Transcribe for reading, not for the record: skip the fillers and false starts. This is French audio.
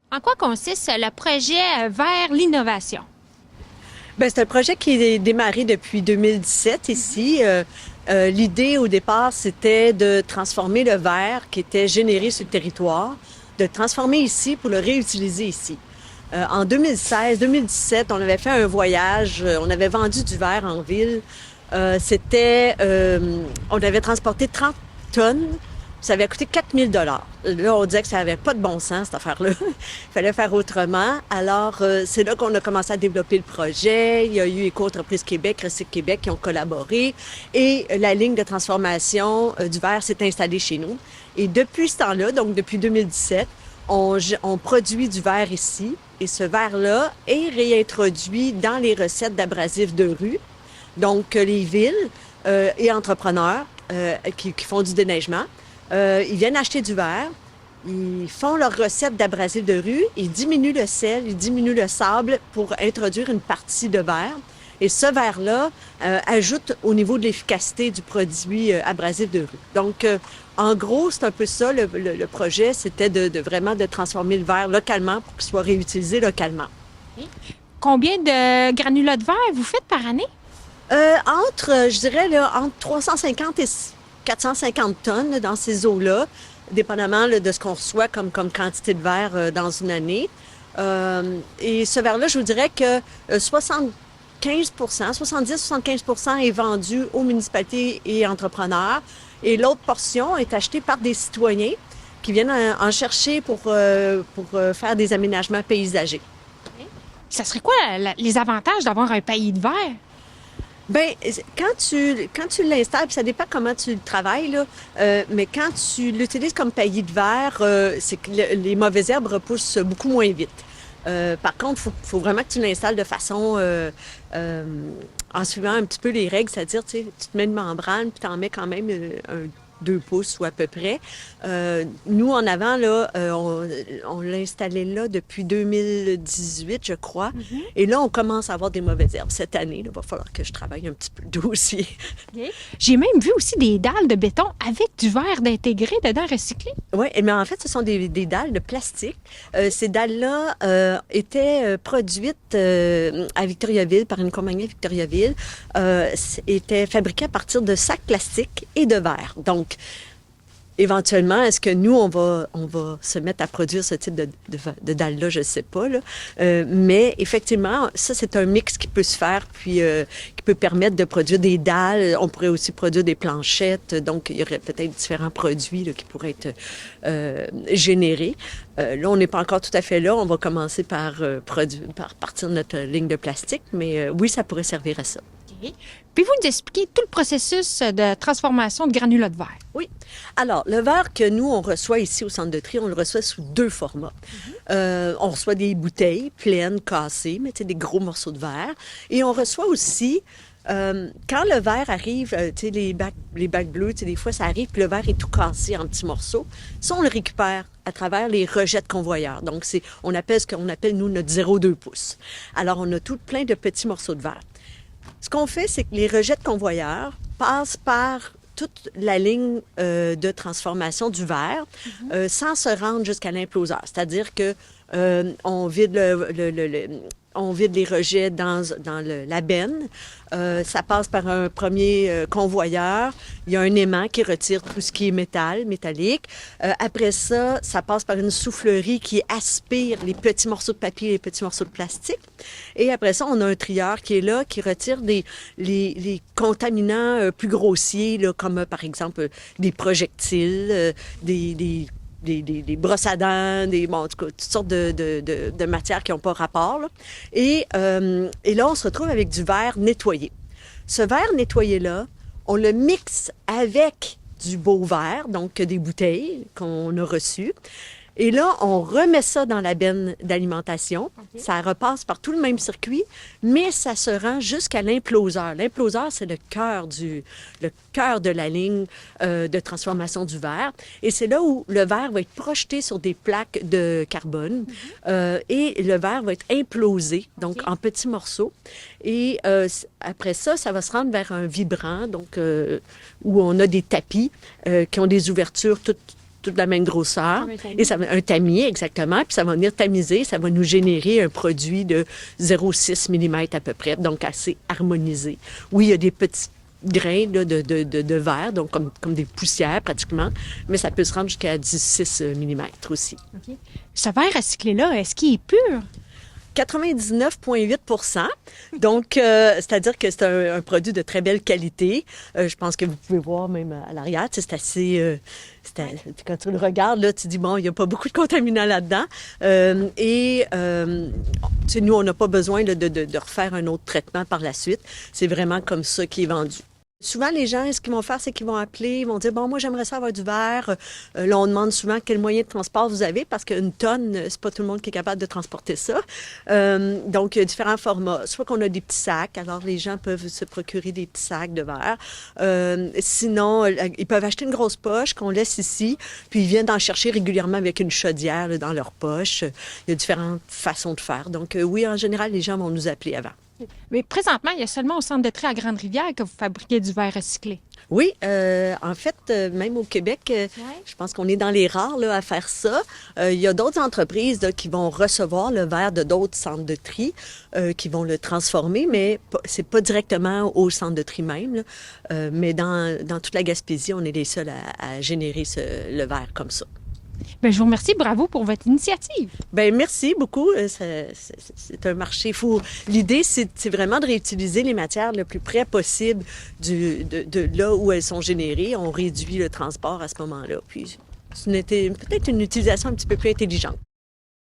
En quoi consiste le projet vers l'innovation? Ben, c'est un projet qui est démarré depuis 2017 ici. L'idée au départ, c'était de transformer le verre qui était généré sur le territoire, de le transformer ici pour le réutiliser ici. En 2016-2017, on avait fait un voyage, on avait vendu du verre en ville. On avait transporté 30 tonnes. Ça avait coûté 4 000 $. Là, on disait que ça n'avait pas de bon sens, cette affaire-là. Il fallait faire autrement. Alors, c'est là qu'on a commencé à développer le projet. Il y a eu Éco-entreprise Québec, Recycle Québec qui ont collaboré. Et la ligne de transformation du verre s'est installée chez nous. Et depuis ce temps-là, donc depuis 2017, on produit du verre ici. Et ce verre-là est réintroduit dans les recettes d'abrasifs de rue. Donc, les villes et entrepreneurs qui font du déneigement, ils viennent acheter du verre, ils font leur recette d'abrasif de rue, ils diminuent le sel, ils diminuent le sable pour introduire une partie de verre. Et ce verre-là ajoute au niveau de l'efficacité du produit abrasif de rue. Donc, en gros, c'est un peu ça, le projet, c'était de vraiment de transformer le verre localement pour qu'il soit réutilisé localement. Combien de granulats de verre vous faites par année? Je dirais, là, entre 350 et 450 tonnes là, dans ces eaux-là, dépendamment là, de ce qu'on reçoit comme quantité de verre dans une année. Et ce verre-là, je vous dirais que 70-75 est vendu aux municipalités et entrepreneurs. Et l'autre portion est achetée par des citoyens qui viennent en chercher pour faire des aménagements paysagers. Ça serait quoi les avantages d'avoir un paillis de verre? Ben, quand tu l'installes, puis ça dépend comment tu le travailles, là, mais quand tu l'utilises comme paillis de verre, c'est que les mauvaises herbes repoussent beaucoup moins vite. Par contre, faut vraiment que tu l'installes de façon en suivant un petit peu les règles, c'est-à-dire, tu sais, tu te mets une membrane, puis tu en mets quand même un 2 pouces ou à peu près. Nous, en avant, là, on l'a installé là depuis 2018, je crois. Et là, on commence à avoir des mauvaises herbes. Cette année, il va falloir que je travaille un petit peu le dossier. Okay. J'ai même vu aussi des dalles de béton avec du verre intégré dedans recyclé. Oui, mais en fait, ce sont des dalles de plastique. Ces dalles-là étaient produites à Victoriaville par une compagnie à Victoriaville. Étaient fabriquées à partir de sacs plastiques et de verre. Donc, éventuellement, est-ce que nous, on va se mettre à produire ce type de dalles-là? Je ne sais pas, là. Mais effectivement, ça, c'est un mix qui peut se faire, puis qui peut permettre de produire des dalles. On pourrait aussi produire des planchettes. Donc, il y aurait peut-être différents produits là, qui pourraient être générés. Là, on n'est pas encore tout à fait là. On va commencer par partir de notre ligne de plastique, mais oui, ça pourrait servir à ça. Okay. Pouvez-vous nous expliquer tout le processus de transformation de granulats de verre? Oui. Alors, le verre que nous, on reçoit ici au centre de tri, on le reçoit sous 2 formats. On reçoit des bouteilles pleines, cassées, mais tu sais, des gros morceaux de verre. Et on reçoit aussi, quand le verre arrive, tu sais, les bacs bleus, tu sais, des fois, ça arrive, puis le verre est tout cassé en petits morceaux. Ça, on le récupère à travers les rejets de convoyeurs. Donc, on appelle ce qu'on appelle, nous, notre 0,2 pouces. Alors, on a tout plein de petits morceaux de verre. Ce qu'on fait, c'est que les rejets de convoyeurs passent par toute la ligne de transformation du verre sans se rendre jusqu'à l'imploseur. C'est-à-dire que on vide on vide les rejets dans la benne. Ça passe par un premier convoyeur. Il y a un aimant qui retire tout ce qui est métallique. Après ça, ça passe par une soufflerie qui aspire les petits morceaux de papier et les petits morceaux de plastique. Et après ça, on a un trieur qui est là, qui retire les contaminants plus grossiers, là, comme par exemple des projectiles, des brosses à dents, en tout cas, toutes sortes de matières qui n'ont pas rapport. Là. Et là, on se retrouve avec du verre nettoyé. Ce verre nettoyé-là, on le mixe avec du beau verre, donc des bouteilles qu'on a reçues. Et là, on remet ça dans la benne d'alimentation. Okay. Ça repasse par tout le même circuit, mais ça se rend jusqu'à l'imploseur. L'imploseur, c'est le cœur de la ligne de transformation du verre. Et c'est là où le verre va être projeté sur des plaques de carbone et le verre va être implosé, donc en petits morceaux. Et après ça, ça va se rendre vers un vibrant, donc où on a des tapis qui ont des ouvertures toutes toute la même grosseur. Comme un tamis. Et ça va, un tamis, exactement. Puis ça va venir tamiser, ça va nous générer un produit de 0,6 mm à peu près, donc assez harmonisé. Oui, il y a des petits grains là, de verre, donc comme des poussières pratiquement, mais ça peut se rendre jusqu'à 16 mm aussi. OK. Ce verre recyclé-là, est-ce qu'il est pur? 99,8 %. Donc, c'est-à-dire que c'est un produit de très belle qualité. Je pense que vous pouvez voir même à l'arrière, tu sais, c'est assez... quand tu le regardes, là, tu dis, bon, il n'y a pas beaucoup de contaminants là-dedans. Tu sais, nous, on n'a pas besoin là, de refaire un autre traitement par la suite. C'est vraiment comme ça qui est vendu. Souvent, les gens, ce qu'ils vont faire, c'est qu'ils vont appeler, ils vont dire, bon, moi, j'aimerais ça avoir du verre. Là, on demande souvent quel moyen de transport vous avez, parce qu'une tonne, c'est pas tout le monde qui est capable de transporter ça. Donc, il y a différents formats. Soit qu'on a des petits sacs, alors les gens peuvent se procurer des petits sacs de verre. Sinon, ils peuvent acheter une grosse poche qu'on laisse ici, puis ils viennent en chercher régulièrement avec une chaudière là, dans leur poche. Il y a différentes façons de faire. Donc, oui, en général, les gens vont nous appeler avant. Mais présentement, il y a seulement au centre de tri à Grande-Rivière que vous fabriquez du verre recyclé. Oui, en fait, même au Québec, je pense qu'on est dans les rares là, à faire ça. Il y a d'autres entreprises là, qui vont recevoir le verre de d'autres centres de tri, qui vont le transformer, mais c'est pas directement au centre de tri même. Là. Mais dans toute la Gaspésie, on est les seuls à générer le verre comme ça. Bien, je vous remercie. Bravo pour votre initiative. Bien, merci beaucoup. C'est un marché. L'idée, c'est vraiment de réutiliser les matières le plus près possible de là où elles sont générées. On réduit le transport à ce moment-là. Puis, c'était peut-être une utilisation un petit peu plus intelligente.